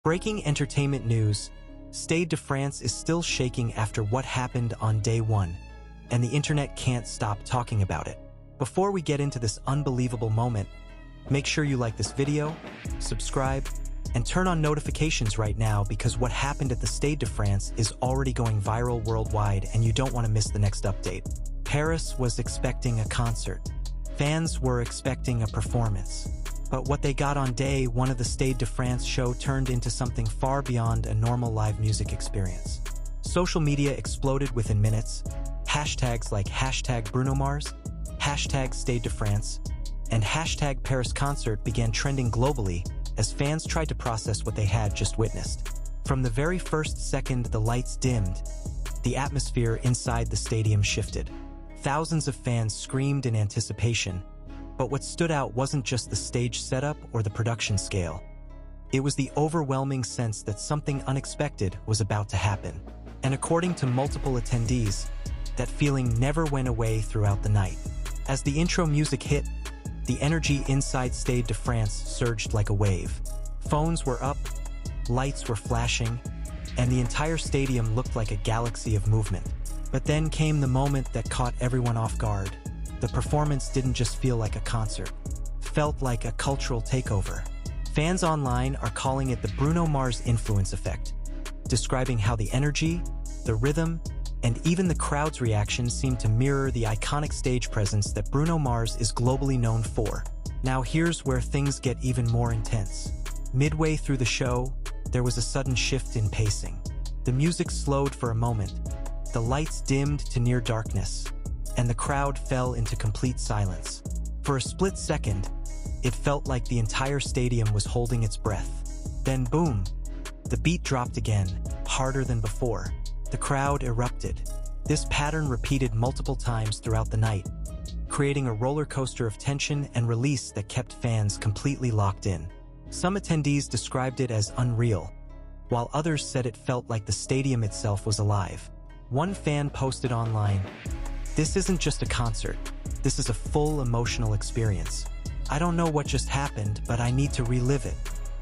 Breaking entertainment news, Stade de France is still shaking after what happened on day one, and the internet can't stop talking about it. Before we get into this unbelievable moment, make sure you like this video, subscribe, and turn on notifications right now because what happened at the Stade de France is already going viral worldwide and you don't want to miss the next update. Paris was expecting a concert. Fans were expecting a performance. But what they got on day one of the Stade de France show turned into something far beyond a normal live music experience. Social media exploded within minutes. Hashtags like hashtag Bruno Mars, hashtag Stade de France, and hashtag Paris concert began trending globally as fans tried to process what they had just witnessed. From the very first second the lights dimmed, the atmosphere inside the stadium shifted. Thousands of fans screamed in anticipation, but what stood out wasn't just the stage setup or the production scale. It was the overwhelming sense that something unexpected was about to happen. And according to multiple attendees, that feeling never went away throughout the night. As the intro music hit, the energy inside Stade de France surged like a wave. Phones were up, lights were flashing, and the entire stadium looked like a galaxy of movement. But then came the moment that caught everyone off guard. The performance didn't just feel like a concert, felt like a cultural takeover. Fans online are calling it the Bruno Mars influence effect, describing how the energy, the rhythm, and even the crowd's reaction seemed to mirror the iconic stage presence that Bruno Mars is globally known for. Now here's where things get even more intense. Midway through the show, there was a sudden shift in pacing. The music slowed for a moment, the lights dimmed to near darkness, and the crowd fell into complete silence. For a split second, it felt like the entire stadium was holding its breath. Then boom, the beat dropped again, harder than before. The crowd erupted. This pattern repeated multiple times throughout the night, creating a roller coaster of tension and release that kept fans completely locked in. Some attendees described it as unreal, while others said it felt like the stadium itself was alive. One fan posted online, "This isn't just a concert, this is a full emotional experience. I don't know what just happened, but I need to relive it."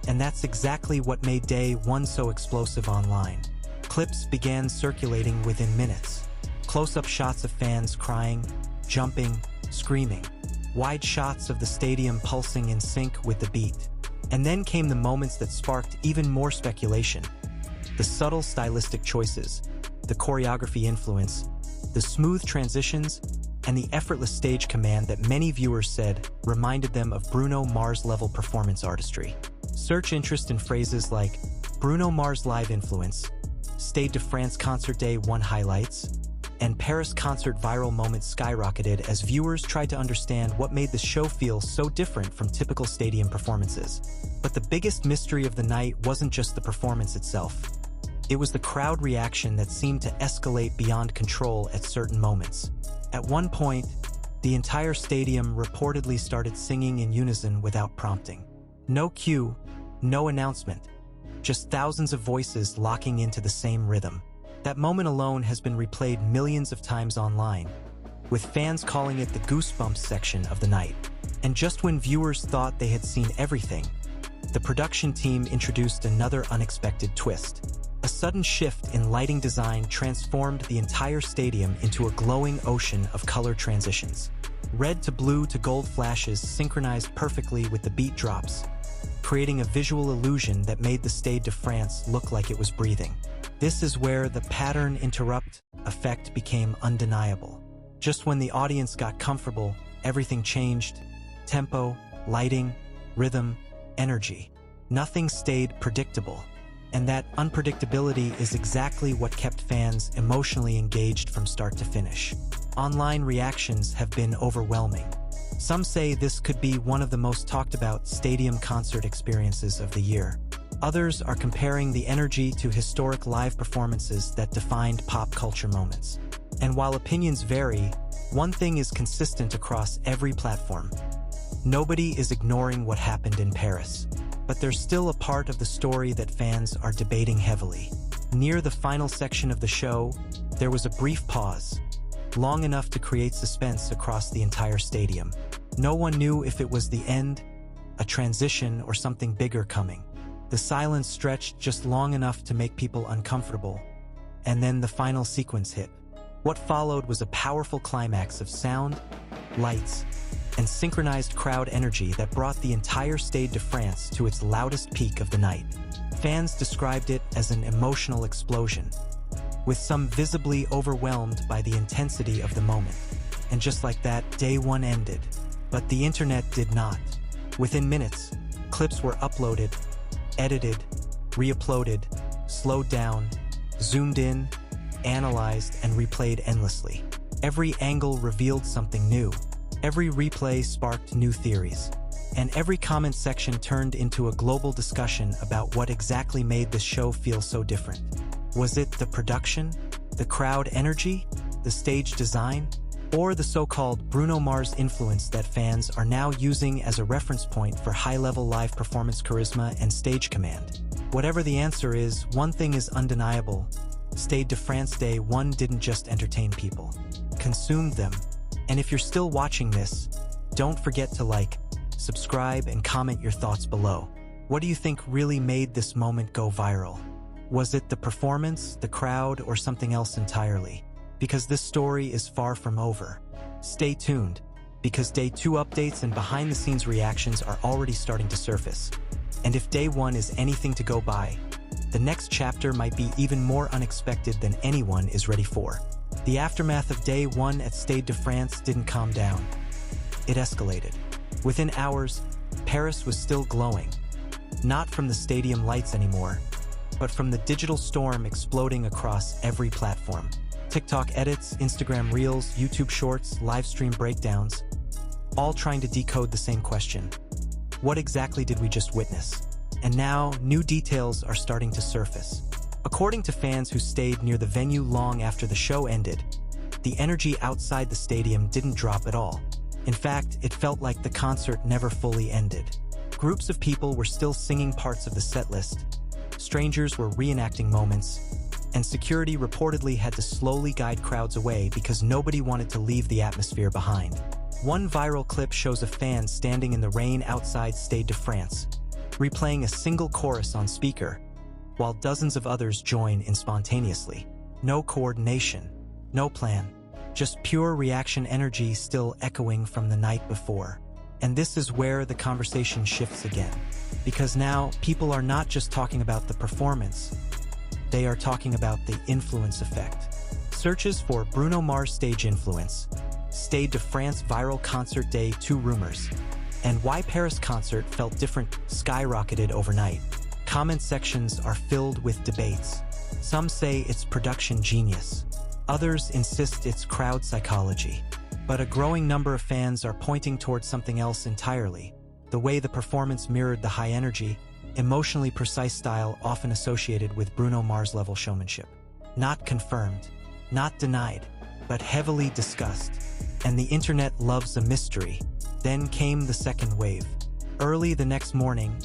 And that's exactly what made day one so explosive online. Clips began circulating within minutes. Close-up shots of fans crying, jumping, screaming. Wide shots of the stadium pulsing in sync with the beat. And then came the moments that sparked even more speculation. The subtle stylistic choices, the choreography influence, the smooth transitions, and the effortless stage command that many viewers said reminded them of Bruno Mars-level performance artistry. Search interest in phrases like Bruno Mars live influence, Stade de France concert day one highlights, and Paris concert viral moments skyrocketed as viewers tried to understand what made the show feel so different from typical stadium performances. But the biggest mystery of the night wasn't just the performance itself. It was the crowd reaction that seemed to escalate beyond control at certain moments. At one point, the entire stadium reportedly started singing in unison without prompting. No cue, no announcement, just thousands of voices locking into the same rhythm. That moment alone has been replayed millions of times online, with fans calling it the goosebumps section of the night. And just when viewers thought they had seen everything, the production team introduced another unexpected twist. A sudden shift in lighting design transformed the entire stadium into a glowing ocean of color transitions. Red to blue to gold flashes synchronized perfectly with the beat drops, creating a visual illusion that made the Stade de France look like it was breathing. This is where the pattern interrupt effect became undeniable. Just when the audience got comfortable, everything changed. Tempo, lighting, rhythm, energy. Nothing stayed predictable. And that unpredictability is exactly what kept fans emotionally engaged from start to finish. Online reactions have been overwhelming. Some say this could be one of the most talked about stadium concert experiences of the year. Others are comparing the energy to historic live performances that defined pop culture moments. And while opinions vary, one thing is consistent across every platform. Nobody is ignoring what happened in Paris. But there's still a part of the story that fans are debating heavily. Near the final section of the show, there was a brief pause, long enough to create suspense across the entire stadium. No one knew if it was the end, a transition, or something bigger coming. The silence stretched just long enough to make people uncomfortable, and then the final sequence hit. What followed was a powerful climax of sound, lights, and synchronized crowd energy that brought the entire Stade de France to its loudest peak of the night. Fans described it as an emotional explosion, with some visibly overwhelmed by the intensity of the moment. And just like that, day one ended. But the internet did not. Within minutes, clips were uploaded, edited, re-uploaded, slowed down, zoomed in, analyzed, and replayed endlessly. Every angle revealed something new. Every replay sparked new theories. And every comment section turned into a global discussion about what exactly made this show feel so different. Was it the production, the crowd energy, the stage design, or the so-called Bruno Mars influence that fans are now using as a reference point for high-level live performance charisma and stage command? Whatever the answer is, one thing is undeniable. Stade de France Day 1 didn't just entertain people, consumed them. And if you're still watching this, don't forget to like, subscribe, and comment your thoughts below. What do you think really made this moment go viral? Was it the performance, the crowd, or something else entirely? Because this story is far from over. Stay tuned, because Day 2 updates and behind-the-scenes reactions are already starting to surface. And if Day 1 is anything to go by, the next chapter might be even more unexpected than anyone is ready for. The aftermath of Day 1 at Stade de France didn't calm down. It escalated. Within hours, Paris was still glowing. Not from the stadium lights anymore, but from the digital storm exploding across every platform. TikTok edits, Instagram Reels, YouTube Shorts, livestream breakdowns, all trying to decode the same question. What exactly did we just witness? And now, new details are starting to surface. According to fans who stayed near the venue long after the show ended, the energy outside the stadium didn't drop at all. In fact, it felt like the concert never fully ended. Groups of people were still singing parts of the setlist, strangers were reenacting moments, and security reportedly had to slowly guide crowds away because nobody wanted to leave the atmosphere behind. One viral clip shows a fan standing in the rain outside Stade de France, replaying a single chorus on speaker, while dozens of others join in spontaneously. No coordination, no plan, just pure reaction energy still echoing from the night before. And this is where the conversation shifts again. Because now, people are not just talking about the performance, they are talking about the influence effect. Searches for Bruno Mars stage influence, Stade de France viral concert Day 2 rumors, and why Paris concert felt different skyrocketed overnight. Comment sections are filled with debates. Some say it's production genius. Others insist it's crowd psychology. But a growing number of fans are pointing towards something else entirely. The way the performance mirrored the high-energy, emotionally precise style often associated with Bruno Mars-level showmanship. Not confirmed, not denied, but heavily discussed. And the internet loves a mystery. Then came the second wave. Early the next morning,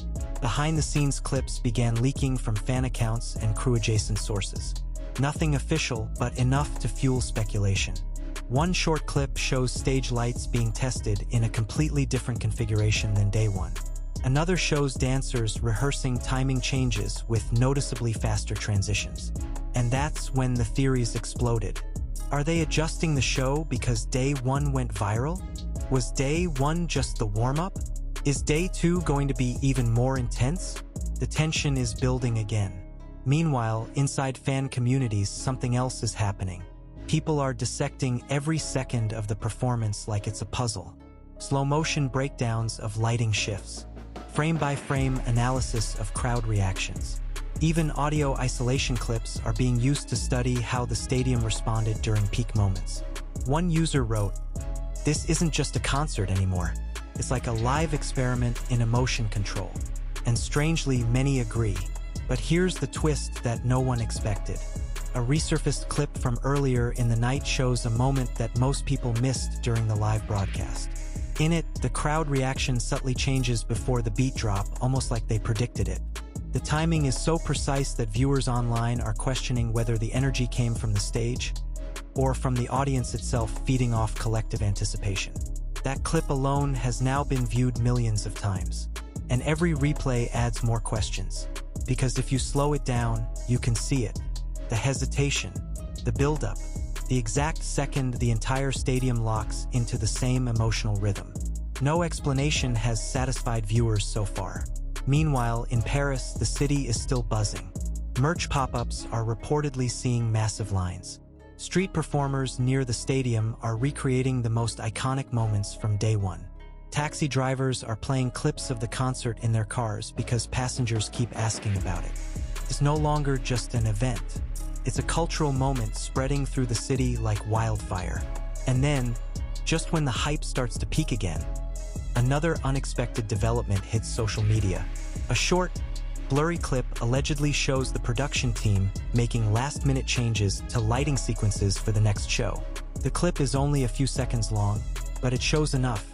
behind-the-scenes clips began leaking from fan accounts and crew-adjacent sources. Nothing official, but enough to fuel speculation. One short clip shows stage lights being tested in a completely different configuration than Day 1. Another shows dancers rehearsing timing changes with noticeably faster transitions. And that's when the theories exploded. Are they adjusting the show because Day 1 went viral? Was Day 1 just the warm-up? Is Day 2 going to be even more intense? The tension is building again. Meanwhile, inside fan communities, something else is happening. People are dissecting every second of the performance like it's a puzzle. Slow-motion breakdowns of lighting shifts. Frame-by-frame analysis of crowd reactions. Even audio isolation clips are being used to study how the stadium responded during peak moments. One user wrote, "This isn't just a concert anymore. It's like a live experiment in emotion control." And strangely, many agree. But here's the twist that no one expected. A resurfaced clip from earlier in the night shows a moment that most people missed during the live broadcast. In it, the crowd reaction subtly changes before the beat drop, almost like they predicted it. The timing is so precise that viewers online are questioning whether the energy came from the stage or from the audience itself feeding off collective anticipation. That clip alone has now been viewed millions of times. And every replay adds more questions. Because if you slow it down, you can see it. The hesitation, the buildup, the exact second the entire stadium locks into the same emotional rhythm. No explanation has satisfied viewers so far. Meanwhile, in Paris, the city is still buzzing. Merch pop-ups are reportedly seeing massive lines. Street performers near the stadium are recreating the most iconic moments from day one. Taxi drivers are playing clips of the concert in their cars because passengers keep asking about it. It's no longer just an event. It's a cultural moment spreading through the city like wildfire. And then, just when the hype starts to peak again, another unexpected development hits social media. A short, blurry clip allegedly shows the production team making last-minute changes to lighting sequences for the next show. The clip is only a few seconds long, but it shows enough.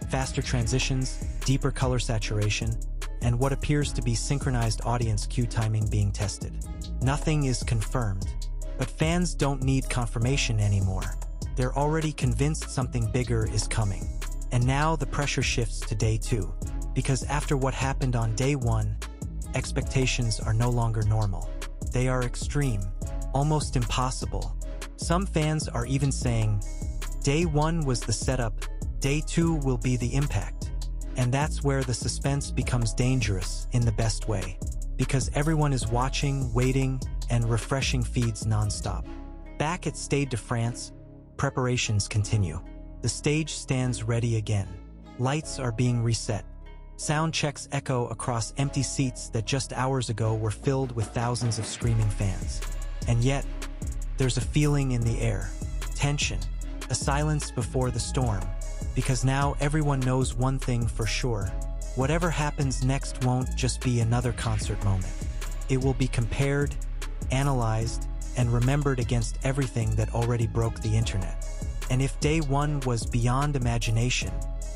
Faster transitions, deeper color saturation, and what appears to be synchronized audience cue timing being tested. Nothing is confirmed, but fans don't need confirmation anymore. They're already convinced something bigger is coming. And now the pressure shifts to day two, because after what happened on day one, expectations are no longer normal. They are extreme, almost impossible. Some fans are even saying, day one was the setup, day two will be the impact. And that's where the suspense becomes dangerous in the best way, because everyone is watching, waiting, and refreshing feeds nonstop. Back at Stade de France, preparations continue. The stage stands ready again. Lights are being reset. Sound checks echo across empty seats that just hours ago were filled with thousands of screaming fans. And yet, there's a feeling in the air. Tension. A silence before the storm. Because now everyone knows one thing for sure. Whatever happens next won't just be another concert moment. It will be compared, analyzed, and remembered against everything that already broke the internet. And if day one was beyond imagination,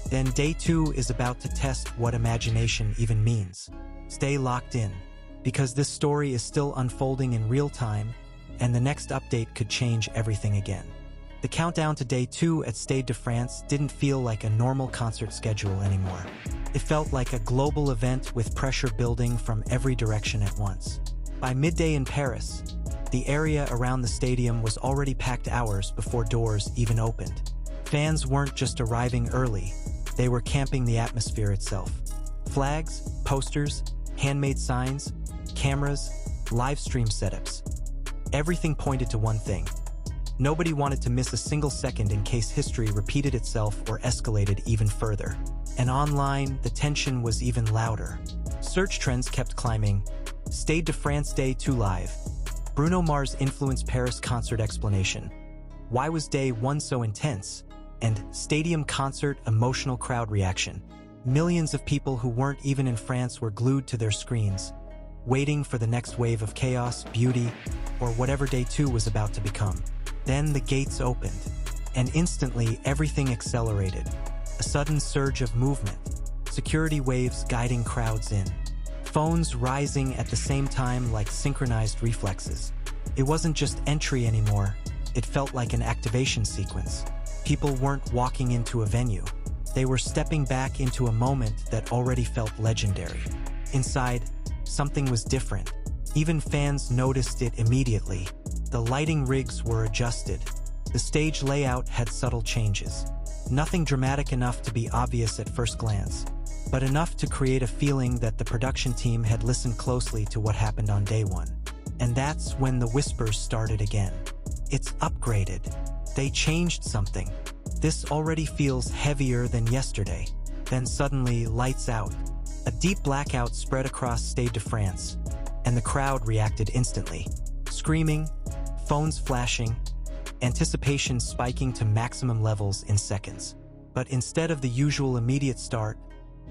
then day two is about to test what imagination even means. Stay locked in, because this story is still unfolding in real time, and the next update could change everything again. The countdown to day two at Stade de France didn't feel like a normal concert schedule anymore. It felt like a global event with pressure building from every direction at once. By midday in Paris, the area around the stadium was already packed hours before doors even opened. Fans weren't just arriving early, they were camping the atmosphere itself. Flags, posters, handmade signs, cameras, live stream setups. Everything pointed to one thing. Nobody wanted to miss a single second in case history repeated itself or escalated even further. And online, the tension was even louder. Search trends kept climbing. Stade de France Day 2 Live. Bruno Mars influenced Paris concert explanation. Why was day one so intense? And stadium concert emotional crowd reaction. Millions of people who weren't even in France were glued to their screens, waiting for the next wave of chaos, beauty, or whatever day two was about to become. Then the gates opened, and instantly everything accelerated. A sudden surge of movement, security waves guiding crowds in, phones rising at the same time like synchronized reflexes. It wasn't just entry anymore, it felt like an activation sequence. People weren't walking into a venue. They were stepping back into a moment that already felt legendary. Inside, something was different. Even fans noticed it immediately. The lighting rigs were adjusted. The stage layout had subtle changes. Nothing dramatic enough to be obvious at first glance, but enough to create a feeling that the production team had listened closely to what happened on day one. And that's when the whispers started again. It's upgraded. They changed something. This already feels heavier than yesterday. Then suddenly, lights out. A deep blackout spread across Stade de France, and the crowd reacted instantly. Screaming, phones flashing, anticipation spiking to maximum levels in seconds. But instead of the usual immediate start,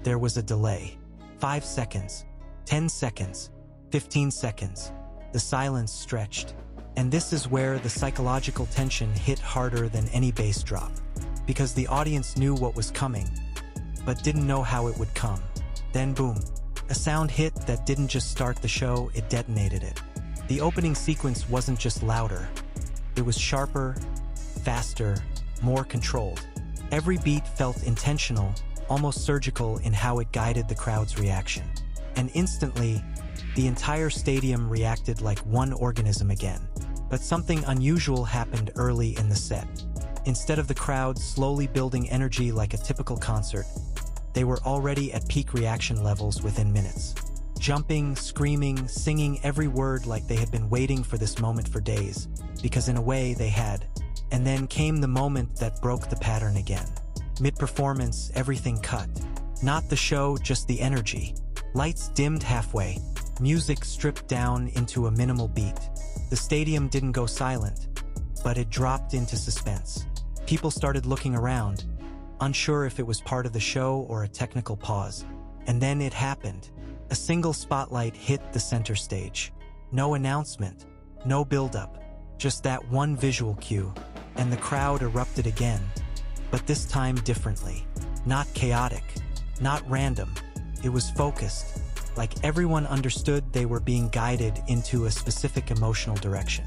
there was a delay. 5 seconds, 10 seconds, 15 seconds. The silence stretched. And this is where the psychological tension hit harder than any bass drop. Because the audience knew what was coming, but didn't know how it would come. Then boom, a sound hit that didn't just start the show, it detonated it. The opening sequence wasn't just louder. It was sharper, faster, more controlled. Every beat felt intentional, almost surgical in how it guided the crowd's reaction. And instantly, the entire stadium reacted like one organism again. But something unusual happened early in the set. Instead of the crowd slowly building energy like a typical concert, they were already at peak reaction levels within minutes. Jumping, screaming, singing every word like they had been waiting for this moment for days, because in a way they had. And then came the moment that broke the pattern again. Mid-performance, everything cut. Not the show, just the energy. Lights dimmed halfway, music stripped down into a minimal beat. The stadium didn't go silent, but it dropped into suspense. People started looking around, unsure if it was part of the show or a technical pause. And then it happened. A single spotlight hit the center stage. No announcement, no build-up, just that one visual cue, and the crowd erupted again. But this time differently. Not chaotic, not random. It was focused, like everyone understood they were being guided into a specific emotional direction.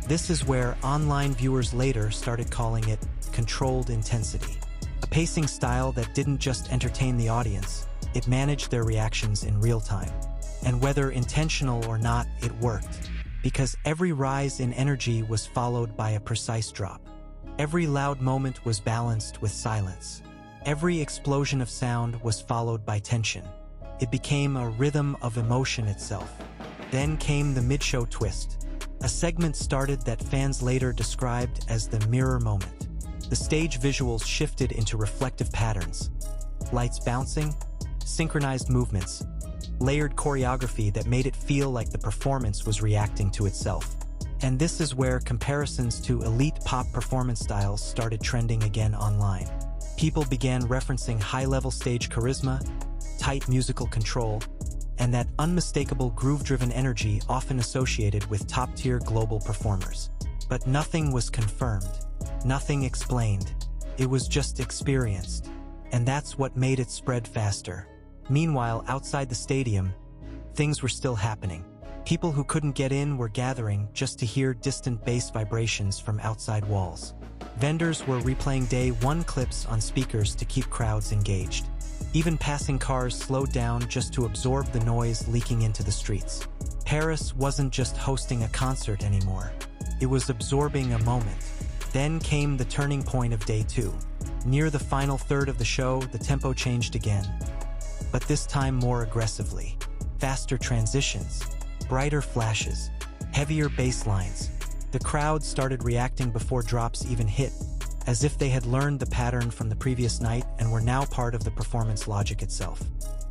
This is where online viewers later started calling it controlled intensity. A pacing style that didn't just entertain the audience, it managed their reactions in real time. And whether intentional or not, it worked. Because every rise in energy was followed by a precise drop. Every loud moment was balanced with silence. Every explosion of sound was followed by tension. It became a rhythm of emotion itself. Then came the mid-show twist. A segment started that fans later described as the mirror moment. The stage visuals shifted into reflective patterns. Lights bouncing, synchronized movements, layered choreography that made it feel like the performance was reacting to itself. And this is where comparisons to elite pop performance styles started trending again online. People began referencing high-level stage charisma, tight musical control, and that unmistakable groove-driven energy often associated with top-tier global performers. But nothing was confirmed, nothing explained. It was just experienced. And that's what made it spread faster. Meanwhile, outside the stadium, things were still happening. People who couldn't get in were gathering just to hear distant bass vibrations from outside walls. Vendors were replaying Day 1 clips on speakers to keep crowds engaged. Even passing cars slowed down just to absorb the noise leaking into the streets. Paris wasn't just hosting a concert anymore. It was absorbing a moment. Then came the turning point of Day 2. Near the final third of the show, the tempo changed again. But this time more aggressively. Faster transitions, brighter flashes, heavier bass lines. The crowd started reacting before drops even hit, as if they had learned the pattern from the previous night and were now part of the performance logic itself.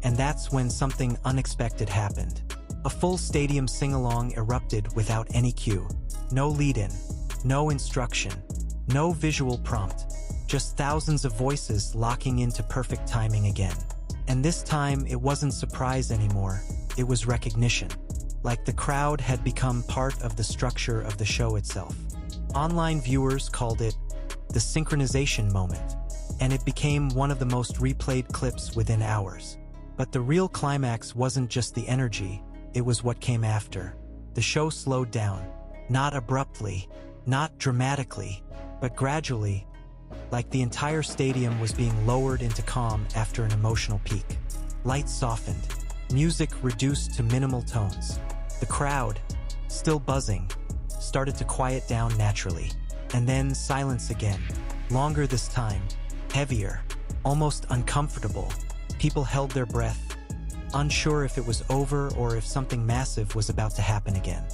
And that's when something unexpected happened. A full stadium sing-along erupted without any cue. No lead-in, no instruction, no visual prompt. Just thousands of voices locking into perfect timing again. And this time, it wasn't surprise anymore, it was recognition. Like the crowd had become part of the structure of the show itself. Online viewers called it the synchronization moment, and it became one of the most replayed clips within hours. But the real climax wasn't just the energy, it was what came after. The show slowed down, not abruptly, not dramatically, but gradually, like the entire stadium was being lowered into calm after an emotional peak. Lights softened, music reduced to minimal tones. The crowd, still buzzing, started to quiet down naturally. And then silence again, longer this time, heavier, almost uncomfortable. People held their breath, unsure if it was over or if something massive was about to happen again.